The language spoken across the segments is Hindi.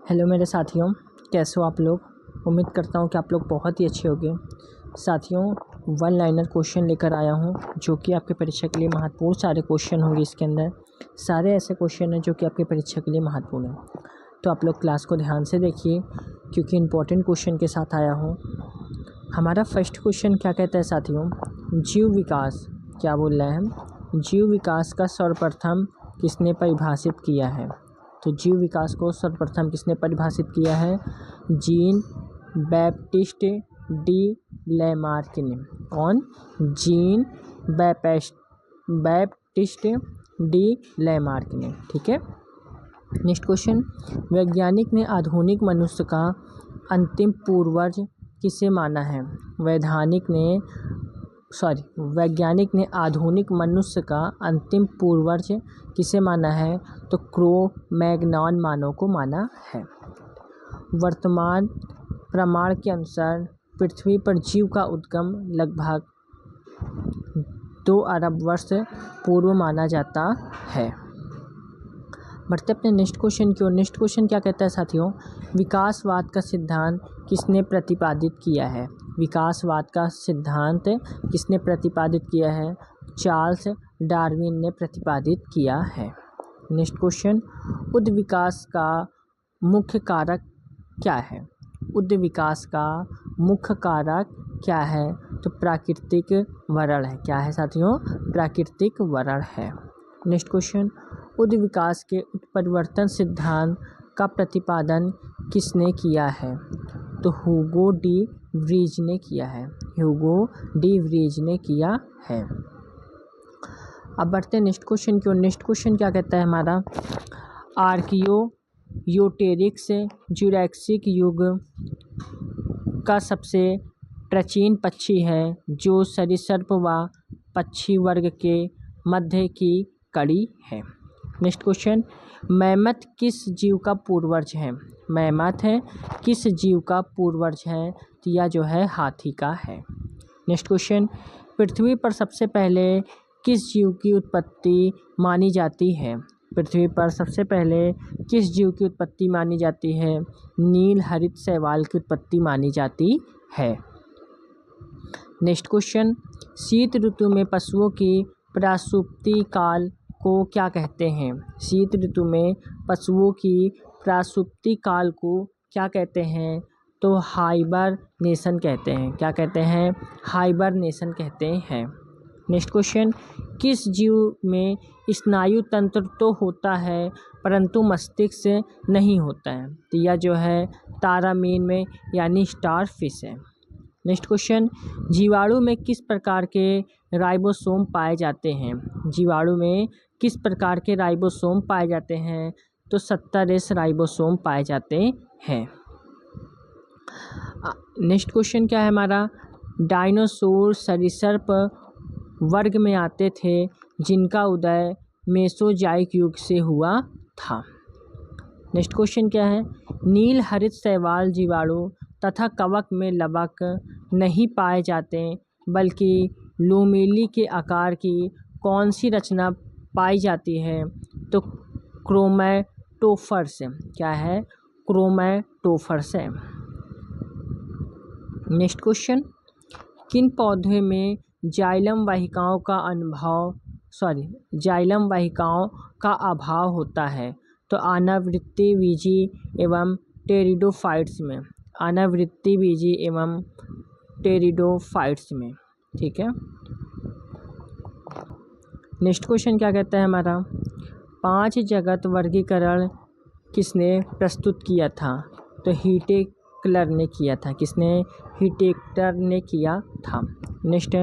हेलो मेरे साथियों, कैसे हो आप लोग। उम्मीद करता हूँ कि आप लोग बहुत ही अच्छे होंगे। साथियों, वन लाइनर क्वेश्चन लेकर आया हूँ जो कि आपके परीक्षा के लिए महत्वपूर्ण सारे क्वेश्चन होंगे। इसके अंदर सारे ऐसे क्वेश्चन हैं जो कि आपके परीक्षा के लिए महत्वपूर्ण हैं। तो आप लोग क्लास को ध्यान से देखिए क्योंकि इम्पोर्टेंट क्वेश्चन के साथ आया हूँ। हमारा फर्स्ट क्वेश्चन क्या कहता है साथियों, जीव विकास क्या बोल रहा है। जीव विकास का सर्वप्रथम किसने परिभाषित किया है। तो जीव विकास को सर्वप्रथम किसने परिभाषित किया है, जीन बैप्टिस्ट डी लैमार्क ने। कौन, जीन बैप्टिस्ट डी लैमार्क ने। ठीक है। नेक्स्ट क्वेश्चन, वैज्ञानिक ने आधुनिक मनुष्य का अंतिम पूर्वज किसे माना है। वैज्ञानिक ने आधुनिक मनुष्य का अंतिम पूर्वज किसे माना है, तो क्रो-मैग्नॉन मानव को माना है। वर्तमान प्रमाण के अनुसार पृथ्वी पर जीव का उद्गम लगभग 2 अरब वर्ष पूर्व माना जाता है। बढ़ते अपने नेक्स्ट क्वेश्चन की ओर। नेक्स्ट क्वेश्चन क्या कहता है साथियों, विकासवाद का सिद्धांत किसने प्रतिपादित किया है। विकासवाद का सिद्धांत किसने प्रतिपादित किया है, चार्ल्स डार्विन ने प्रतिपादित किया है। नेक्स्ट क्वेश्चन, उद्ध विकास का मुख्य कारक क्या है। उद्ध विकास का मुख्य कारक क्या है, तो प्राकृतिक वरण है। क्या है साथियों, प्राकृतिक वरण है। नेक्स्ट क्वेश्चन, उद्ध विकास के उत्परिवर्तन सिद्धांत का प्रतिपादन किसने किया है, तो ह्यूगो डी व्रीज ने किया है। ह्यूगो डी व्रीज ने किया है। अब बढ़ते हैं नेक्स्ट क्वेश्चन की ओर। नेक्स्ट क्वेश्चन क्या कहता है हमारा, आर्कियोटेरिक्स जुरैसिक युग का सबसे प्राचीन पक्षी है जो सरीसृप व पक्षी वर्ग के मध्य की कड़ी है। नेक्स्ट क्वेश्चन, मैमथ किस जीव का पूर्वज है। मैमथ किस जीव का पूर्वज है, तो यह जो है हाथी का है। नेक्स्ट क्वेश्चन, पृथ्वी पर सबसे पहले किस जीव की उत्पत्ति मानी जाती है। पृथ्वी पर सबसे पहले किस जीव की उत्पत्ति मानी जाती है, नील हरित शैवाल की उत्पत्ति मानी जाती है। नेक्स्ट क्वेश्चन, शीत ऋतु में पशुओं की प्रसुप्ति काल को क्या कहते हैं। शीत ऋतु में पशुओं की प्रसुप्ति काल को क्या कहते हैं, तो हाइबरनेशन कहते हैं। क्या कहते हैं, हाइबरनेशन कहते हैं। नेक्स्ट क्वेश्चन, किस जीव में स्नायु तंत्र तो होता है परंतु मस्तिष्क नहीं होता है, तो यह जो है तारामीन में यानी स्टार फिश है। नेक्स्ट क्वेश्चन, जीवाणु में किस प्रकार के राइबोसोम पाए जाते हैं। जीवाणु में किस प्रकार के राइबोसोम पाए जाते हैं, तो 70 राइबोसोम पाए जाते हैं। नेक्स्ट क्वेश्चन क्या है हमारा, डायनासोर सरीसृप वर्ग में आते थे जिनका उदय मेसोजोइक युग से हुआ था। नेक्स्ट क्वेश्चन क्या है, नील हरित शैवाल जीवाणु तथा कवक में लवक नहीं पाए जाते बल्कि लोमेली के आकार की कौन सी रचना पाई जाती है, तो क्रोमैटोफर्स। क्या है, क्रोमैटोफर्स है। नेक्स्ट क्वेश्चन, किन पौधे में जाइलम वाहिकाओं का अभाव होता है, तो अनावृत्ति बीजी एवं टेरिडोफाइट्स में। अनावृत्ति बीजी एवं टेरिडोफाइट्स में। ठीक है। नेक्स्ट क्वेश्चन क्या कहता है हमारा, 5 जगत वर्गीकरण किसने प्रस्तुत किया था, तो हीटेक्टर ने किया था। किसने, हीटेक्टर ने किया था। नेक्स्ट,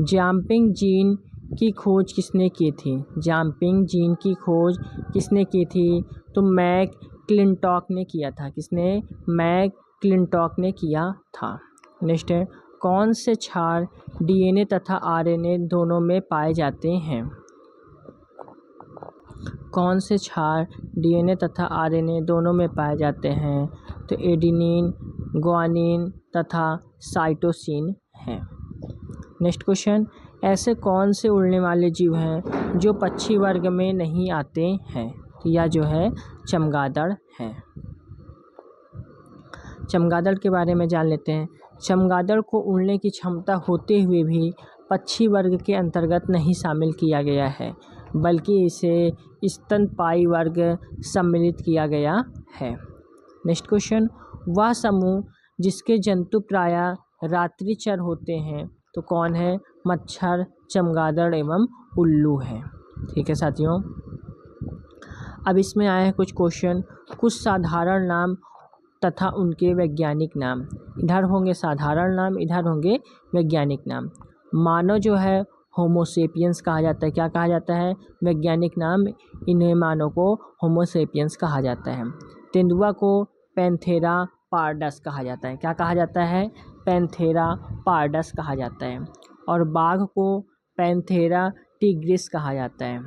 जंपिंग जीन की खोज किसने की थी। जंपिंग जीन की खोज किसने की थी, तो मैकक्लिंटॉक ने किया था। किसने, मैकक्लिंटॉक ने किया था। नेक्स्ट, कौन से क्षार डीएनए तथा आरएनए दोनों में पाए जाते हैं। कौन से क्षार डीएनए तथा आरएनए दोनों में पाए जाते हैं, तो एडेनिन, ग्वानिन तथा साइटोसिन है। नेक्स्ट क्वेश्चन, ऐसे कौन से उड़ने वाले जीव हैं जो पक्षी वर्ग में नहीं आते हैं, तो यह जो है चमगादड़ है। चमगादड़ के बारे में जान लेते हैं। चमगादड़ को उड़ने की क्षमता होते हुए भी पक्षी वर्ग के अंतर्गत नहीं शामिल किया गया है, बल्कि इसे स्तनपायी वर्ग सम्मिलित किया गया है। नेक्स्ट क्वेश्चन, वह समूह जिसके जंतु प्रायः रात्रिचर होते हैं तो कौन है? मच्छर, चमगादड़ एवं उल्लू है। ठीक है साथियों, अब इसमें आए हैं कुछ क्वेश्चन। कुछ साधारण नाम तथा उनके वैज्ञानिक नाम। इधर होंगे साधारण नाम, इधर होंगे वैज्ञानिक नाम। मानव जो है होमोसेपियंस कहा जाता है। क्या कहा जाता है? वैज्ञानिक नाम, इन्हें मानव को होमोसेपियंस कहा जाता है। तेंदुआ को पैंथेरा पारडस कहा जाता है। क्या कहा जाता है? पैंथेरा पारडस कहा जाता है। और बाघ को पैंथेरा टिग्रिस कहा जाता है।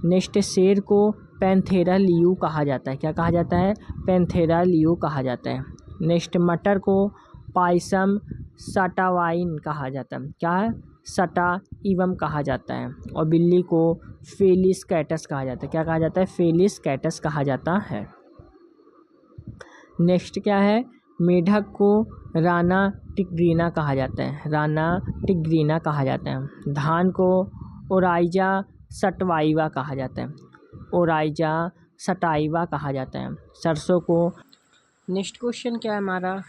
नेक्स्ट, शेर को पैंथेरा लियू कहा जाता है। क्या कहा जाता है? पैंथेरा लियू कहा जाता है। नेक्स्ट, मटर को पायसम सटावाइन कहा जाता है। क्या है? सटा इवम कहा जाता है। और बिल्ली को फेलिस कैटस कहा जाता है। क्या कहा जाता है? फेलिस कैटस कहा जाता है। नेक्स्ट क्या है? मेढक को राना टिग्रीना कहा जाता है। राना टिग्रीना कहा जाता है। धान को ओराइजा सटवाइवा कहा जाता है। ओराइजा सटाइवा कहा जाता है। सरसों को, नेक्स्ट क्वेश्चन क्या है हमारा?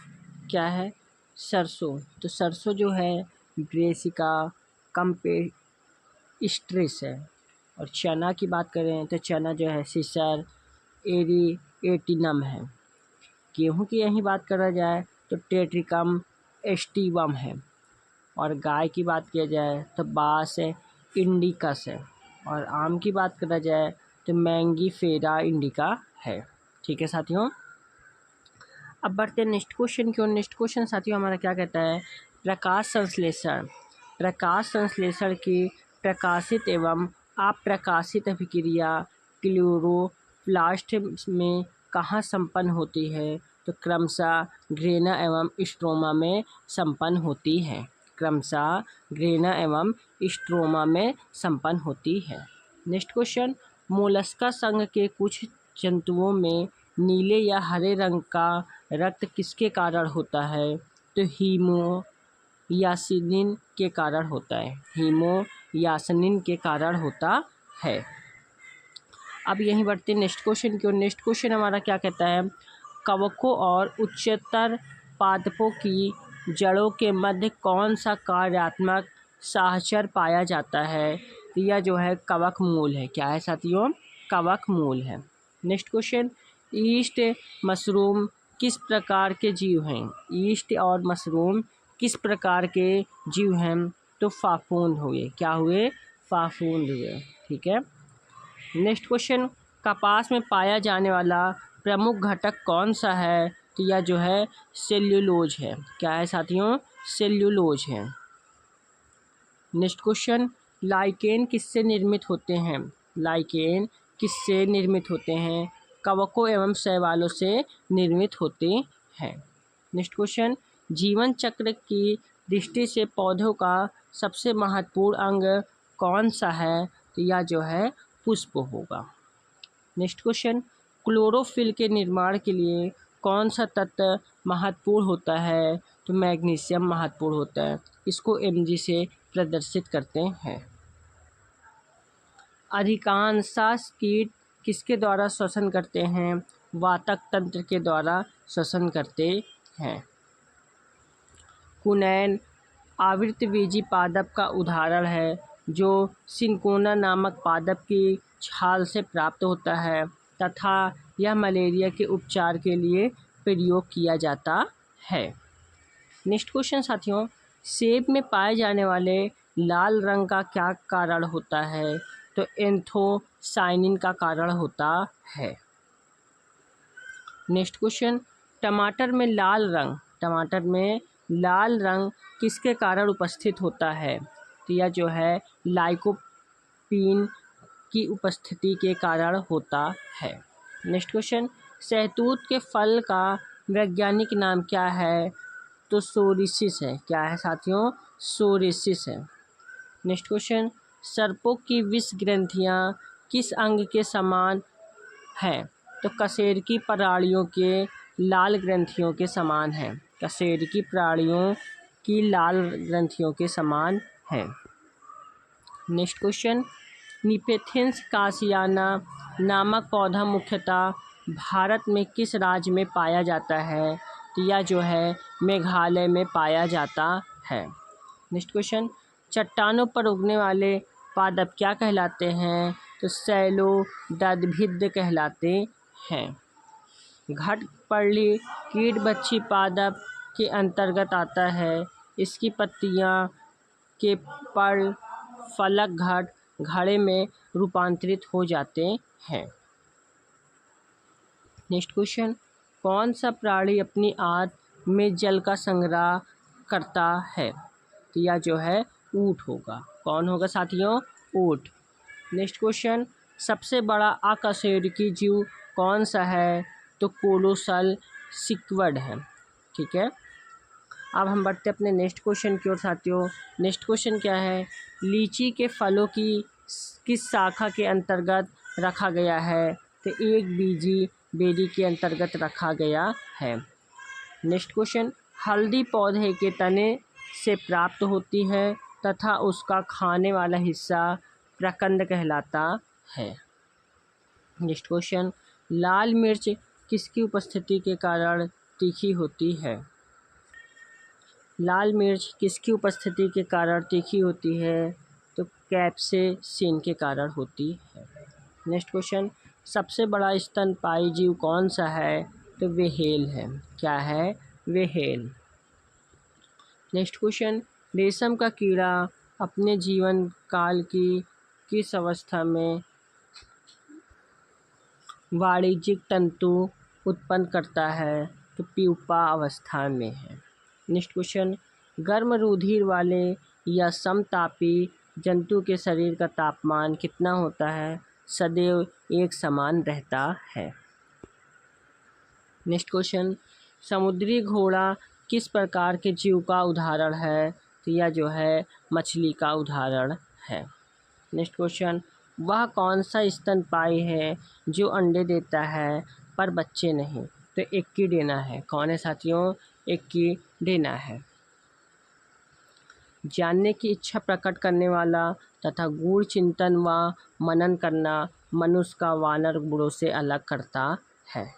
क्या है? सरसों। तो सरसों जो है ब्रेसिका कंपेस्ट्रिस है। और चना की बात करें तो चना जो है सिसर एरिएटिनम है। गेहूं की यही बात करा जाए तो टेट्रिकम एस्टिवम है। और गाय की बात किया जाए तो बास इंडिकस है। और आम की बात करा जाए तो मैंगीफेरा इंडिका है। ठीक है साथियों, अब बढ़ते हैं नेक्स्ट क्वेश्चन की ओर। नेक्स्ट क्वेश्चन साथियों हमारा क्या कहता है? प्रकाश संश्लेषण। प्रकाश संश्लेषण की प्रकाशित एवं अप्रकाशित अभिक्रिया क्लोरोप्लास्ट में कहाँ संपन्न होती है? तो क्रमशः ग्रेना एवं स्ट्रोमा में संपन्न होती है। क्रमशः ग्रेना एवं स्ट्रोमा में संपन्न होती है। नेक्स्ट क्वेश्चन, मोलस्का संघ के कुछ जंतुओं में नीले या हरे रंग का रक्त किसके कारण होता है? तो हीमोयासिनिन के कारण होता है। हीमोयासिनिन के कारण होता है। अब यहीं बढ़ते नेक्स्ट क्वेश्चन की ओर। नेक्स्ट क्वेश्चन हमारा क्या कहता है? कवकों और उच्चतर पादपों की जड़ों के मध्य कौन सा कार्यात्मक साहचर्य पाया जाता है? तो यह जो है कवक मूल है। क्या है साथियों? कवक मूल है। नेक्स्ट क्वेश्चन, ईस्ट मशरूम किस प्रकार के जीव हैं? ईस्ट और मशरूम किस प्रकार के जीव हैं? तो फाफूंद हुए। क्या हुए? फाफूंद हुए। ठीक है। नेक्स्ट क्वेश्चन, कपास में पाया जाने वाला प्रमुख घटक कौन सा है? तो यह जो है सेल्यूलोज है। क्या है साथियों? सेल्यूलोज है। नेक्स्ट क्वेश्चन, लाइकेन किससे निर्मित होते हैं? लाइकेन किससे निर्मित होते हैं? कवकों एवं शैवालों से निर्मित होते हैं। नेक्स्ट क्वेश्चन, जीवन चक्र की दृष्टि से पौधों का सबसे महत्वपूर्ण अंग कौन सा है? तो यह जो है पुष्प होगा। नेक्स्ट क्वेश्चन, क्लोरोफिल के निर्माण के लिए कौन सा तत्व महत्वपूर्ण होता है? तो मैग्नीशियम महत्वपूर्ण होता है। इसको Mg से प्रदर्शित करते हैं। अधिकांश कीट किसके द्वारा श्वसन करते हैं? वातक तंत्र के द्वारा श्वसन करते हैं। कुनैन आवृतबीजी पादप का उदाहरण है जो सिंकोना नामक पादप की छाल से प्राप्त होता है तथा यह मलेरिया के उपचार के लिए प्रयोग किया जाता है। नेक्स्ट क्वेश्चन साथियों, सेब में पाए जाने वाले लाल रंग का क्या कारण होता है? तो एंथोसाइनिन का कारण होता है। नेक्स्ट क्वेश्चन, टमाटर में लाल रंग किसके कारण उपस्थित होता है? तो यह जो है लाइकोपीन की उपस्थिति के कारण होता है। नेक्स्ट क्वेश्चन, शहतूत के फल का वैज्ञानिक नाम क्या है? तो सोरिसिस है। क्या है साथियों? सोरिसिस है। नेक्स्ट क्वेश्चन, सर्पों की विष ग्रंथियां किस अंग के समान हैं? तो कशेरुकी प्राणियों के लाल ग्रंथियों के समान है। कशेरुकी प्राणियों की लाल ग्रंथियों के समान है। नेक्स्ट क्वेश्चन, निपेथियंस कासियाना नामक पौधा मुख्यतः भारत में किस राज्य में पाया जाता है? तो यह जो है मेघालय में पाया जाता है। नेक्स्ट क्वेश्चन, चट्टानों पर उगने वाले पादप क्या कहलाते हैं? तो शैलोदभिद कहलाते हैं। घटपर्णी कीट-बच्छी पादप के अंतर्गत आता है। इसकी पत्तियां के पर्ल फलक घड़े में रूपांतरित हो जाते हैं। नेक्स्ट क्वेश्चन, कौन सा प्राणी अपनी आंत में जल का संग्रह करता है? तो यह जो है ऊँट होगा। कौन होगा साथियों? ऊँट। नेक्स्ट क्वेश्चन, सबसे बड़ा अकशेरुकी जीव कौन सा है? तो कोलोसल सिक्विड है। ठीक है, अब हम बढ़ते अपने नेक्स्ट क्वेश्चन की ओर साथियों। नेक्स्ट क्वेश्चन क्या है? लीची के फलों की किस शाखा के अंतर्गत रखा गया है? तो एक बीजी बेरी के अंतर्गत रखा गया है। नेक्स्ट क्वेश्चन, हल्दी पौधे के तने से प्राप्त होती है तथा उसका खाने वाला हिस्सा प्रकंद कहलाता है। नेक्स्ट क्वेश्चन, लाल मिर्च किसकी उपस्थिति के कारण तीखी होती है? लाल मिर्च किसकी उपस्थिति के कारण तीखी होती है? तो कैप्सेसिन के कारण होती है। नेक्स्ट क्वेश्चन, सबसे बड़ा स्तनपायी जीव कौन सा है? तो व्हेल है। क्या है? व्हेल। नेक्स्ट क्वेश्चन, रेशम का कीड़ा अपने जीवन काल की किस अवस्था में वाणिज्यिक तंतु उत्पन्न करता है? तो प्यूपा अवस्था में है। नेक्स्ट क्वेश्चन, गर्म रुधिर वाले या समतापी जंतु के शरीर का तापमान कितना होता है? सदैव एक समान रहता है। नेक्स्ट क्वेश्चन, समुद्री घोड़ा किस प्रकार के जीव का उदाहरण है? तो यह जो है मछली का उदाहरण है। नेक्स्ट क्वेश्चन, वह कौन सा स्तनपायी है जो अंडे देता है पर बच्चे नहीं? तो एक्कीडेना है। कौन है साथियों? एक्कीडेना है। जानने की इच्छा प्रकट करने वाला तथा गूढ़ चिंतन व मनन करना मनुष्य का वानर गुणों से अलग करता है।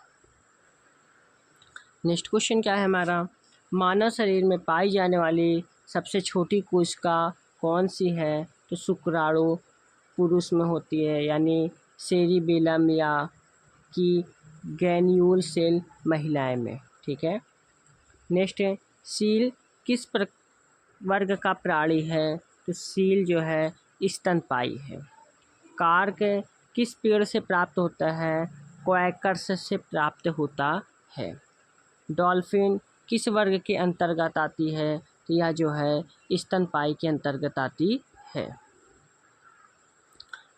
नेक्स्ट क्वेश्चन क्या है हमारा? मानव शरीर में पाई जाने वाली सबसे छोटी कोशिका कौन सी है? तो शुक्राणु पुरुष में होती है, यानी सेरिबेलम या की ग्रैन्यूल सेल महिलाएं में। ठीक है। नेक्स्ट है, सील किस वर्ग का प्राणी है? तो सील जो है स्तनपायी है। कार्क किस पेड़ से प्राप्त होता है? क्वैकर्स से प्राप्त होता है। डॉल्फिन किस वर्ग के अंतर्गत आती है? तो यह जो है स्तनपायी के अंतर्गत आती है।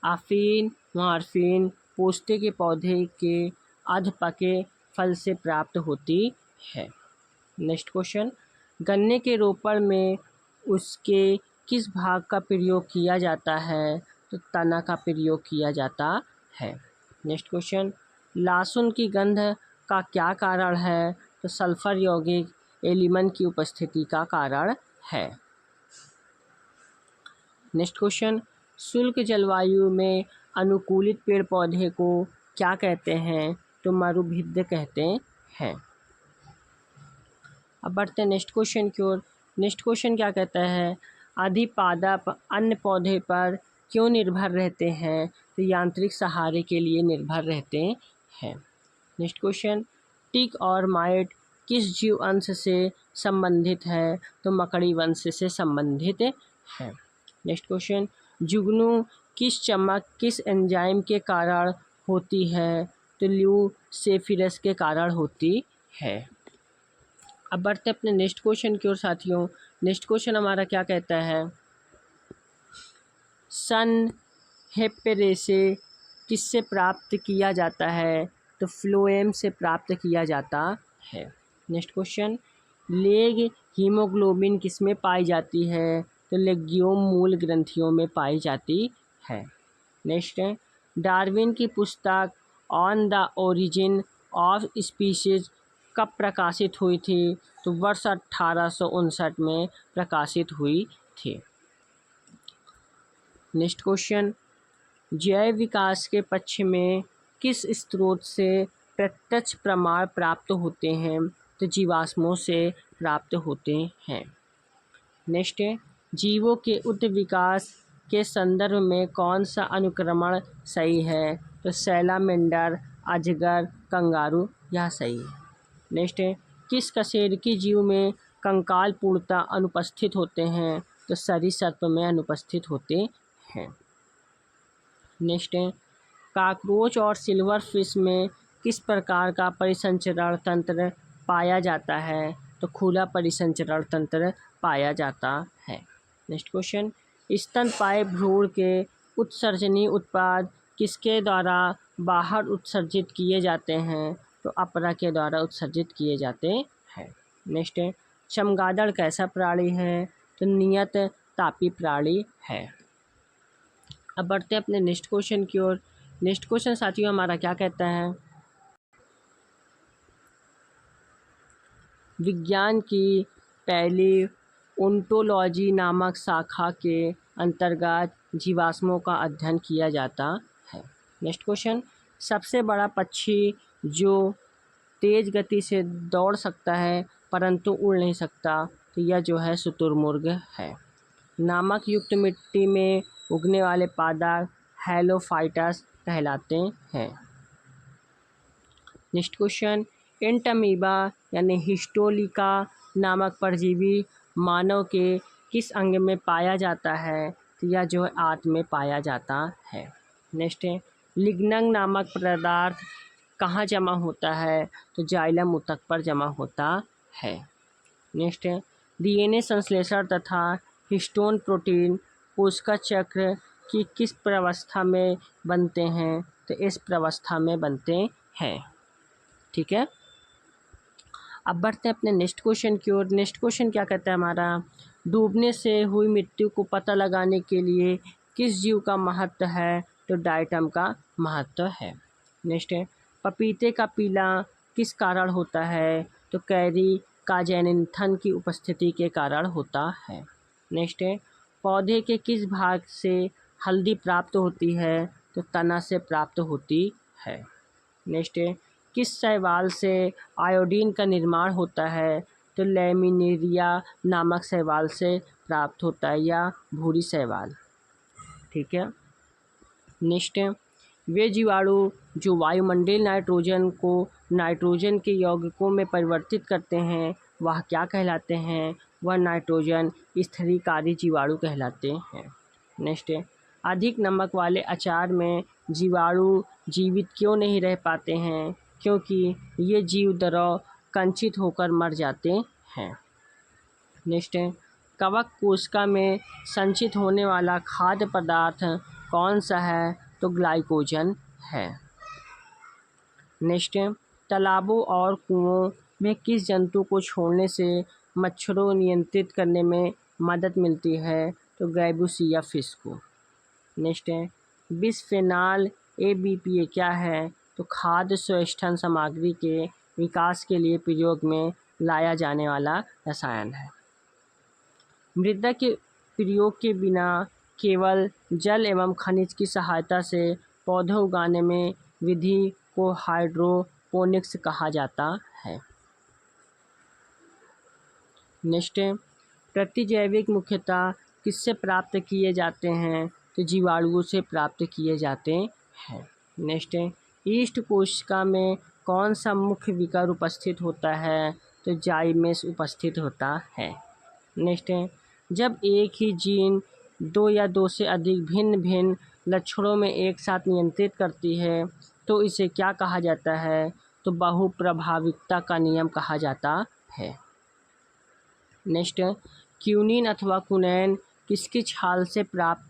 अफीन मॉर्फिन पोस्ते के पौधे के अधपके फल से प्राप्त होती है। नेक्स्ट क्वेश्चन, गन्ने के रोपण में उसके किस भाग का प्रयोग किया जाता है? तो तना का प्रयोग किया जाता है। नेक्स्ट क्वेश्चन, लहसुन की गंध का क्या कारण है? तो सल्फर यौगिक एलिमन की उपस्थिति का कारण है। नेक्स्ट क्वेश्चन, शुष्क जलवायु में अनुकूलित पेड़ पौधे को क्या कहते हैं? तो मरुभिद्ध कहते हैं। अब बढ़ते हैं नेक्स्ट क्वेश्चन की ओर। नेक्स्ट क्वेश्चन क्या कहता है? अधिपादप अन्य पौधे पर क्यों निर्भर रहते हैं? तो यांत्रिक सहारे के लिए निर्भर रहते हैं। नेक्स्ट क्वेश्चन, टिक और माइट किस जीव अंश से संबंधित है? तो मकड़ी वंश से संबंधित है। नेक्स्ट क्वेश्चन, जुगनू किस चमक किस एंजाइम के कारण होती है? तो ल्यूसेफिरस के कारण होती है। अब बढ़ते अपने नेक्स्ट क्वेश्चन की ओर साथियों। नेक्स्ट क्वेश्चन हमारा क्या कहता है? सन हेपेरेसे किससे प्राप्त किया जाता है? तो फ्लोएम से प्राप्त किया जाता है। नेक्स्ट क्वेश्चन, लेग हीमोग्लोबिन किसमें पाई जाती है? तो लेग्यूम मूल ग्रंथियों में पाई जाती है। नेक्स्ट है, डार्विन की पुस्तक on the origin of species कब प्रकाशित हुई थी? तो वर्ष 1859 में प्रकाशित हुई थी। नेक्स्ट क्वेश्चन, जैव विकास के पक्ष में किस स्रोत से प्रत्यक्ष प्रमाण प्राप्त होते हैं? तो जीवाश्मों से प्राप्त होते हैं। नेक्स्ट है, जीवों के उच्च विकास के संदर्भ में कौन सा अनुक्रमण सही है? तो सैलामेंडर, अजगर, कंगारू, यह सही है। नेक्स्ट है, किस कशेरुकी जीव में कंकाल पूर्णतः अनुपस्थित होते हैं? तो सरीसृप में अनुपस्थित होते हैं। नेक्स्ट है, कॉकरोच और सिल्वर फिश में किस प्रकार का परिसंचरण तंत्र पाया जाता है? तो खुला परिसंचरण तंत्र पाया जाता है। नेक्स्ट क्वेश्चन, स्तनपायी भ्रूण के उत्सर्जनीय उत्पाद किसके द्वारा बाहर उत्सर्जित किए जाते हैं? तो अपरा के द्वारा उत्सर्जित किए जाते हैं। नेक्स्ट है, चमगादड़ कैसा प्राणी है? तो नियत तापी प्राणी है। अब बढ़ते हैं अपने नेक्स्ट क्वेश्चन की ओर। नेक्स्ट क्वेश्चन साथियों हमारा क्या कहता है? विज्ञान की पहली ओंटोलॉजी नामक शाखा के अंतर्गत जीवाश्मों का अध्ययन किया जाता है। नेक्स्ट क्वेश्चन, सबसे बड़ा पक्षी जो तेज गति से दौड़ सकता है परंतु उड़ नहीं सकता, तो यह जो है शुतुरमुर्ग है। नमक युक्त मिट्टी में उगने वाले पदार्थ हैलोफाइटस कहलाते हैं। नेक्स्ट क्वेश्चन, एंटमीबा यानी हिस्टोलिका नामक परजीवी मानव के किस अंग में पाया जाता है? तो यह जो है आंत में पाया जाता है। नेक्स्ट है, लिग्नन नामक पदार्थ कहाँ जमा होता है? तो जाइलम ऊतक पर जमा होता है। नेक्स्ट है, डीएनए संश्लेषण तथा हिस्टोन प्रोटीन कोशिका चक्र की किस प्रावस्था में बनते हैं? तो इस प्रावस्था में बनते हैं। ठीक है, अब बढ़ते हैं अपने नेक्स्ट क्वेश्चन की ओर। नेक्स्ट क्वेश्चन क्या कहता है हमारा? डूबने से हुई मृत्यु को पता लगाने के लिए किस जीव का महत्व है? तो डायटम का महत्व है। नेक्स्ट है, पपीते का पीला किस कारण होता है? तो कैरी काजेनिथन की उपस्थिति के कारण होता है। नेक्स्ट है, पौधे के किस भाग से हल्दी प्राप्त होती है? तो तना से प्राप्त होती है। नेक्स्ट है, किस शैवाल से आयोडीन का निर्माण होता है? तो लैमिनेरिया नामक शैवाल से प्राप्त होता है या भूरी शैवाल। ठीक है, नेक्स्ट है, वे जीवाणु जो वायुमंडलीय नाइट्रोजन को नाइट्रोजन के यौगिकों में परिवर्तित करते हैं वह क्या कहलाते हैं? वह नाइट्रोजन स्थिरीकारी जीवाणु कहलाते हैं। नेक्स्ट है, अधिक नमक वाले अचार में जीवाणु जीवित क्यों नहीं रह पाते हैं? क्योंकि ये जीव द्रव कंचित होकर मर जाते हैं। नेक्स्ट है, कवक कोशिका में संचित होने वाला खाद्य पदार्थ कौन सा है? तो ग्लाइकोजन है। नेक्स्ट है, तालाबों और कुओं में किस जंतु को छोड़ने से मच्छरों को नियंत्रित करने में मदद मिलती है? तो गैबुसिया फिश को। नेक्स्ट है, बिस्फेनॉल ABPA क्या है? तो खाद्य संश्लेषण सामग्री के विकास के लिए प्रयोग में लाया जाने वाला रसायन है। मृदा के प्रयोग के बिना केवल जल एवं खनिज की सहायता से पौधे उगाने में विधि को हाइड्रोपोनिक्स कहा जाता है। नेक्स्ट है, प्रतिजैविक मुख्यतः किससे प्राप्त किए जाते हैं? तो जीवाणुओं से प्राप्त किए जाते हैं। नेक्स्ट है, ईस्ट कोशिका में कौन सा मुख्य विकार उपस्थित होता है? तो जाइमेस उपस्थित होता है। नेक्स्ट है, जब एक ही जीन दो या दो से अधिक भिन्न भिन्न लक्षणों में एक साथ नियंत्रित करती है तो इसे क्या कहा जाता है? तो बहुप्रभाविकता का नियम कहा जाता है। नेक्स्ट, क्यूनिन अथवा कुनैन किसकी छाल से प्राप्त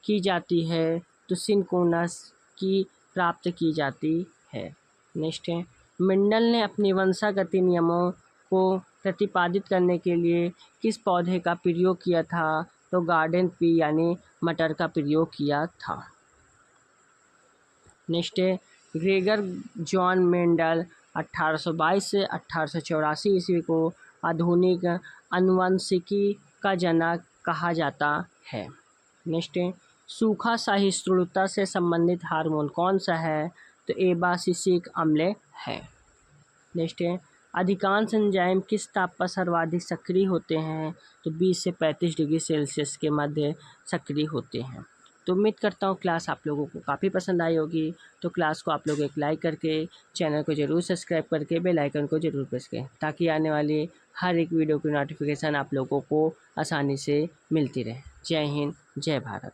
की जाती है? तो सिनकोनस की प्राप्त की जाती है। नेक्स्ट है, मेंडल ने अपनी वंशागति नियमों को प्रतिपादित करने के लिए किस पौधे का प्रयोग किया था? तो गार्डन पी यानी मटर का प्रयोग किया था। नेक्स्ट है, ग्रेगर जॉन मेंडल 1822 से 1884 ईस्वी को आधुनिक आनुवंशिकी का जनक कहा जाता है। नेक्स्ट है, सूखा सहिष्णुता से संबंधित हार्मोन कौन सा है? तो एबासिसिक अम्ल है। नेक्स्ट है, अधिकांश एंजाइम किस ताप पर सर्वाधिक सक्रिय होते हैं? तो 20 से 35 डिग्री सेल्सियस के मध्य सक्रिय होते हैं। तो उम्मीद करता हूँ क्लास आप लोगों को काफ़ी पसंद आई होगी। तो क्लास को आप लोग एक लाइक करके चैनल को ज़रूर सब्सक्राइब करके बेल आइकन को ज़रूर प्रेस करें, ताकि आने वाली हर एक वीडियो की नोटिफिकेशन आप लोगों को आसानी से मिलती रहे। जय हिंद, जय भारत।